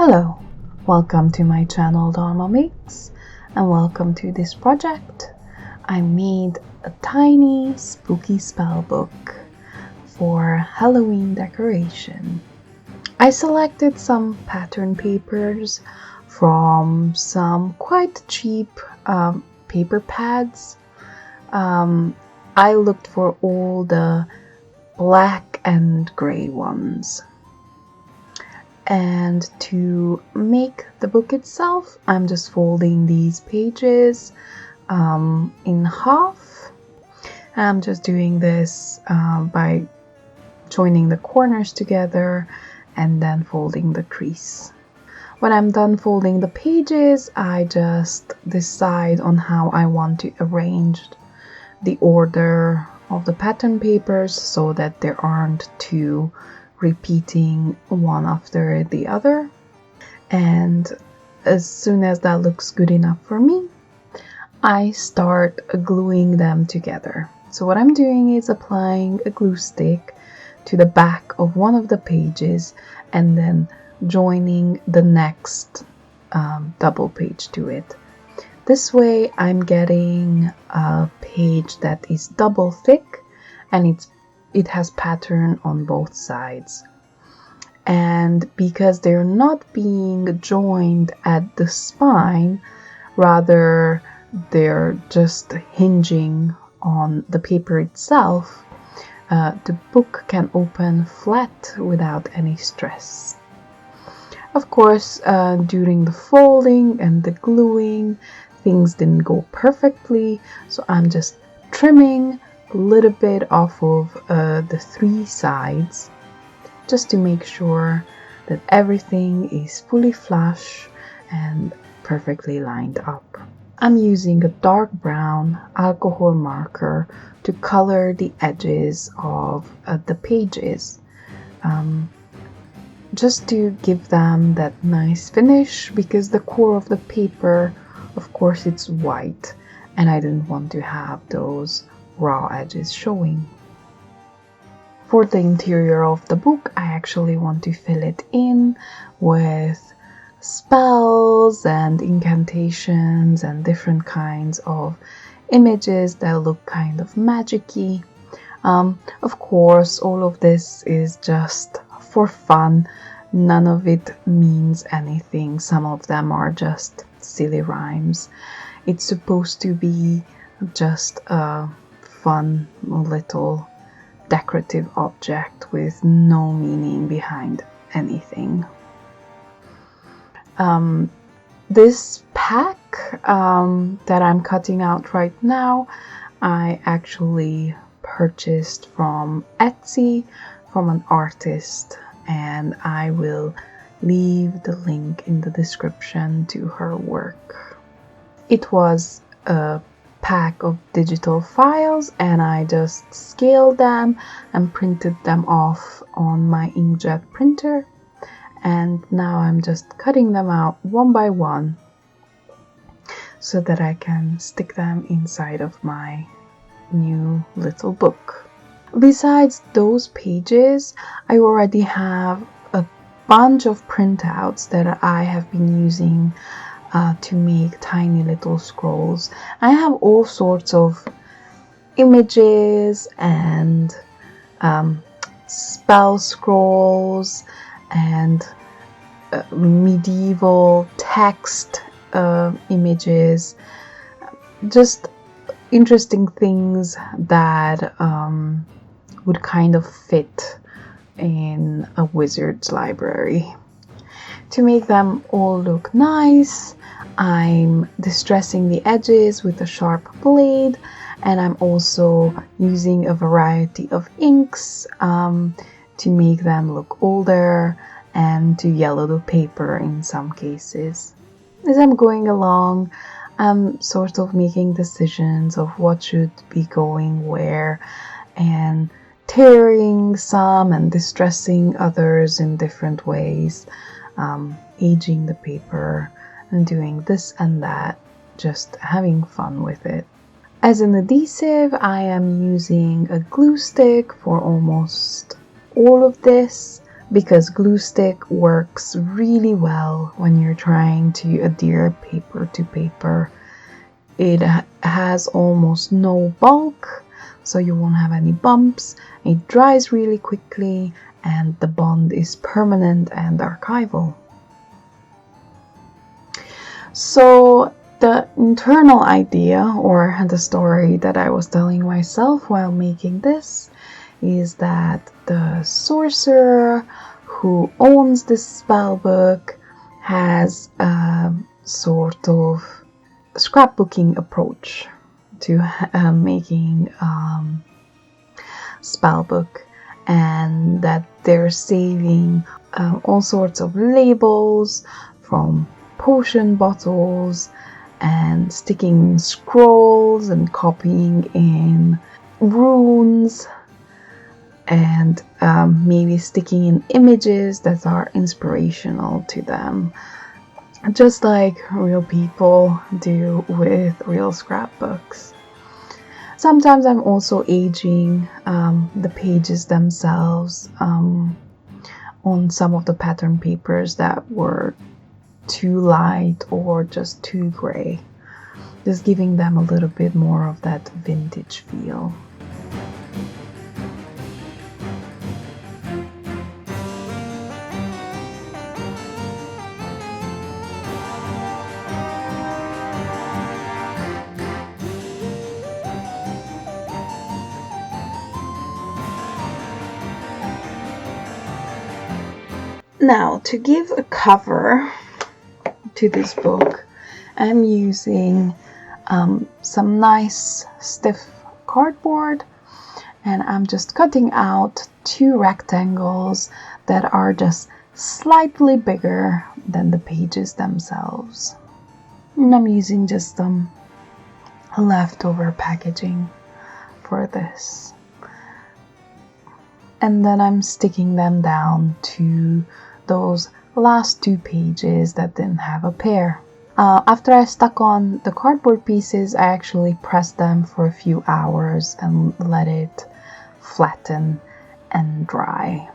Hello, welcome to my channel Dharma Makes, and welcome to this project. I made a tiny spooky spellbook for Halloween decoration. I selected some pattern papers from some quite cheap paper pads. I looked for all the black and gray ones. And to make the book itself, I'm just folding these pages in half. I'm just doing this by joining the corners together and then folding the crease. When I'm done folding the pages, I just decide on how I want to arrange the order of the pattern papers so that there aren't two repeating one after the other. And as soon as that looks good enough for me, I start gluing them together. So what I'm doing is applying a glue stick to the back of one of the pages and then joining the next double page to it. This way I'm getting a page that is double thick and it has pattern on both sides. And because they're not being joined at the spine, rather they're just hinging on the paper itself, the book can open flat without any stress. Of course, during the folding and the gluing, things didn't go perfectly, so I'm just trimming a little bit off of the three sides just to make sure that everything is fully flush and perfectly lined up. I'm using a dark brown alcohol marker to color the edges of the pages, just to give them that nice finish, because the core of the paper, of course, it's white and I didn't want to have those raw edges showing. For the interior of the book, I actually want to fill it in with spells and incantations and different kinds of images that look kind of magic-y. Of course, all of this is just for fun. None of it means anything. Some of them are just silly rhymes. It's supposed to be just a fun little decorative object with no meaning behind anything. This pack that I'm cutting out right now, I actually purchased from Etsy from an artist, and I will leave the link in the description to her work. It was a pack of digital files and I just scaled them and printed them off on my inkjet printer, and now I'm just cutting them out one by one so that I can stick them inside of my new little book. Besides those pages, I already have a bunch of printouts that I have been using to make tiny little scrolls. I have all sorts of images and spell scrolls and medieval text images, just interesting things that would kind of fit in a wizard's library. To make them all look nice, I'm distressing the edges with a sharp blade, and I'm also using a variety of inks to make them look older and to yellow the paper in some cases. As I'm going along, I'm sort of making decisions of what should be going where, and tearing some and distressing others in different ways, aging the paper and doing this and that, just having fun with it. As an adhesive, I am using a glue stick for almost all of this. because glue stick works really well when you're trying to adhere paper to paper. It has almost no bulk, so you won't have any bumps. It dries really quickly, and the bond is permanent and archival. So the internal idea, or the story that I was telling myself while making this, is that the sorcerer who owns this spell book has a sort of scrapbooking approach to making spell book, and that they're saving all sorts of labels from potion bottles and sticking scrolls and copying in runes and maybe sticking in images that are inspirational to them, just like real people do with real scrapbooks. Sometimes I'm also aging the pages themselves on some of the pattern papers that were too light or just too gray, just giving them a little bit more of that vintage feel. Now, to give a cover to this book, I'm using some nice stiff cardboard, and I'm just cutting out 2 rectangles that are just slightly bigger than the pages themselves. And I'm using just some leftover packaging for this. And then I'm sticking them down to those last 2 pages that didn't have a pair. After I stuck on the cardboard pieces, I actually pressed them for a few hours and let it flatten and dry.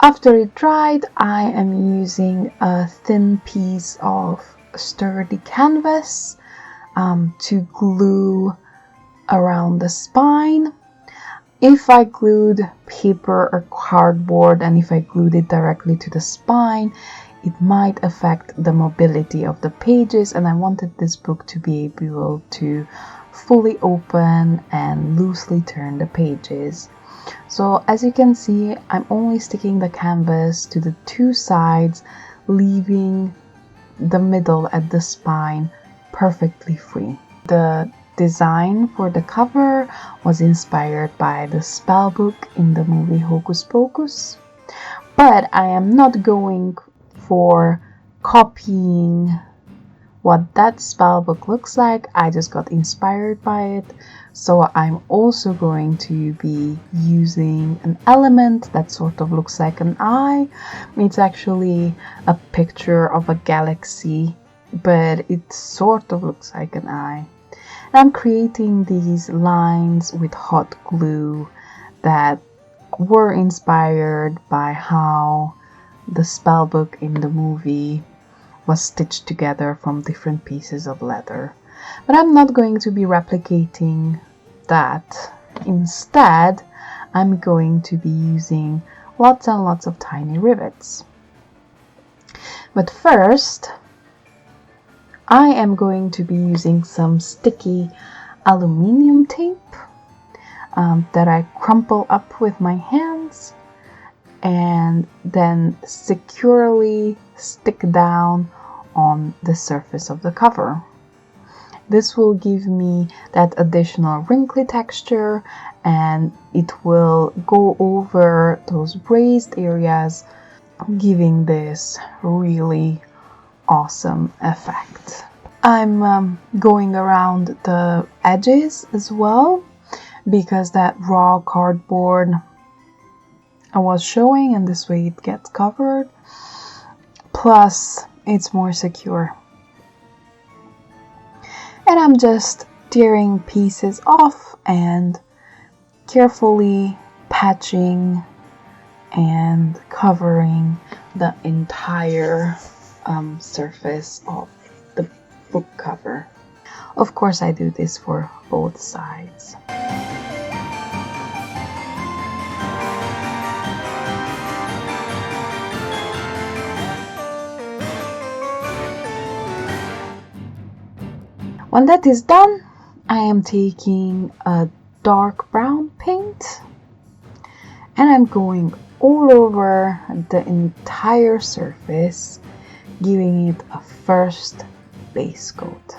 After it dried, I am using a thin piece of sturdy canvas to glue around the spine. If I glued paper or cardboard, and if I glued it directly to the spine, it might affect the mobility of the pages, and I wanted this book to be able to fully open and loosely turn the pages. So as you can see, I'm only sticking the canvas to the 2 sides, leaving the middle at the spine perfectly free. The design for the cover was inspired by the spell book in the movie Hocus Pocus, but I am not going for copying what that spell book looks like. I just got inspired by it, so I'm also going to be using an element that sort of looks like an eye. It's actually a picture of a galaxy, but it sort of looks like an eye. I'm creating these lines with hot glue that were inspired by how the spellbook in the movie was stitched together from different pieces of leather. But I'm not going to be replicating that. Instead, I'm going to be using lots and lots of tiny rivets. But first, I am going to be using some sticky aluminium tape that I crumple up with my hands and then securely stick down on the surface of the cover. This will give me that additional wrinkly texture, and it will go over those raised areas, giving this really awesome effect. I'm going around the edges as well, because that raw cardboard I was showing, and this way it gets covered, plus it's more secure. And I'm just tearing pieces off and carefully patching and covering the entire surface of the book cover. Of course, I do this for both sides. When that is done, I am taking a dark brown paint and I'm going all over the entire surface, giving it a first base coat.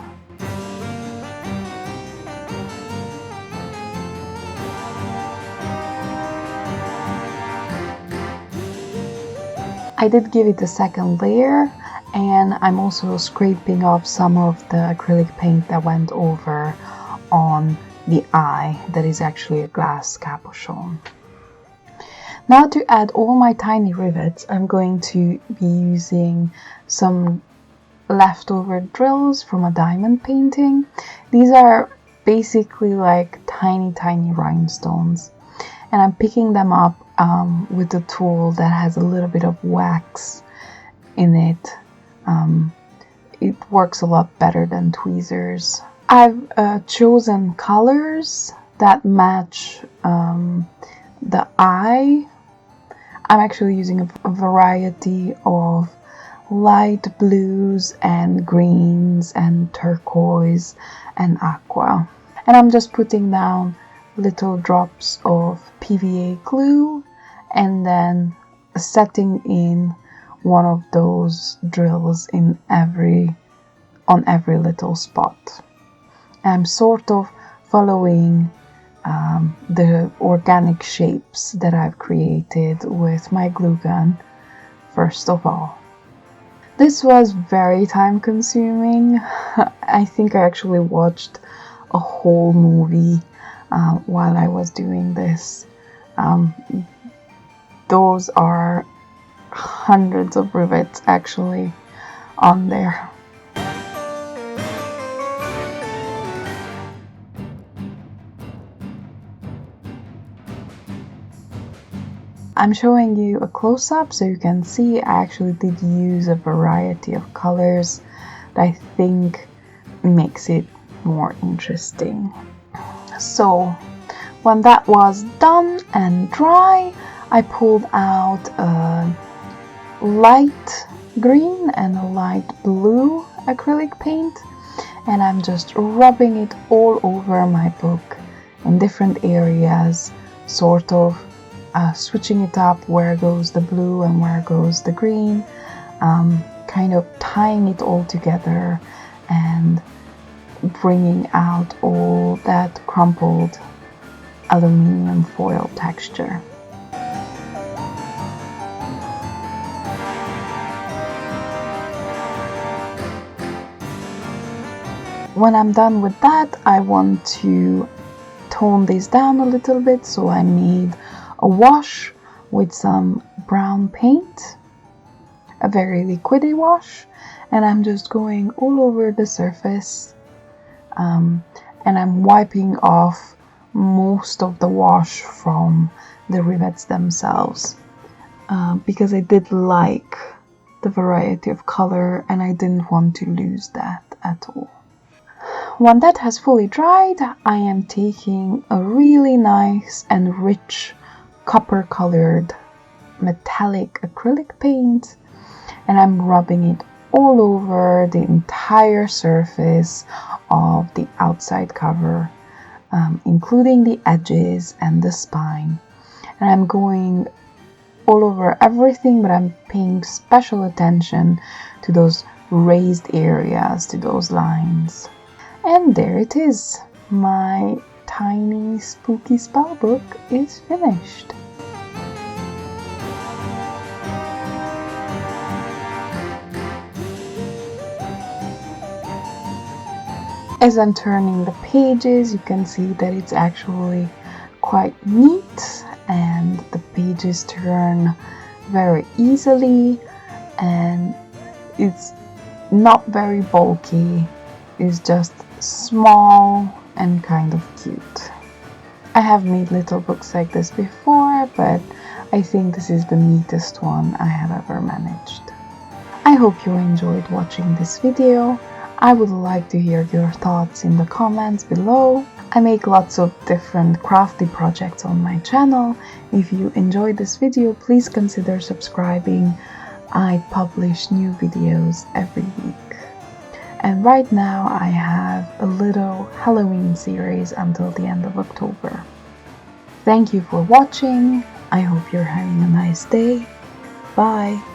I did give it a second layer, and I'm also scraping off some of the acrylic paint that went over on the eye that is actually a glass capuchon. Now to add all my tiny rivets, I'm going to be using some leftover drills from a diamond painting. These are basically like tiny rhinestones, and I'm picking them up with a tool that has a little bit of wax in it. It works a lot better than tweezers. I've chosen colors that match the eye. I'm actually using a variety of light blues and greens and turquoise and aqua. And I'm just putting down little drops of PVA glue and then setting in one of those drills on every little spot. I'm sort of following the organic shapes that I've created with my glue gun first of all. This was very time consuming. I think I actually watched a whole movie while I was doing this. Those are hundreds of rivets actually on there. I'm showing you a close-up so you can see I actually did use a variety of colors that I think makes it more interesting. So when that was done and dry, I pulled out a light green and a light blue acrylic paint, and I'm just rubbing it all over my book in different areas, sort of switching it up, where goes the blue and where goes the green, kind of tying it all together and bringing out all that crumpled aluminum foil texture. When I'm done with that, I want to tone this down a little bit, so I made a wash with some brown paint, a very liquidy wash, and I'm just going all over the surface, and I'm wiping off most of the wash from the rivets themselves, because I did like the variety of color and I didn't want to lose that at all. When that has fully dried, I am taking a really nice and rich copper colored metallic acrylic paint, and I'm rubbing it all over the entire surface of the outside cover, including the edges and the spine. And I'm going all over everything, but I'm paying special attention to those raised areas, to those lines. And there it is. My tiny spooky spellbook is finished. As I'm turning the pages, you can see that it's actually quite neat and the pages turn very easily, and it's not very bulky. It's just small and kind of cute. I have made little books like this before, but I think this is the neatest one I have ever managed. I hope you enjoyed watching this video. I would like to hear your thoughts in the comments below. I make lots of different crafty projects on my channel. If you enjoyed this video, please consider subscribing. I publish new videos every week. And right now I have a little Halloween series until the end of October. Thank you for watching. I hope you're having a nice day. Bye!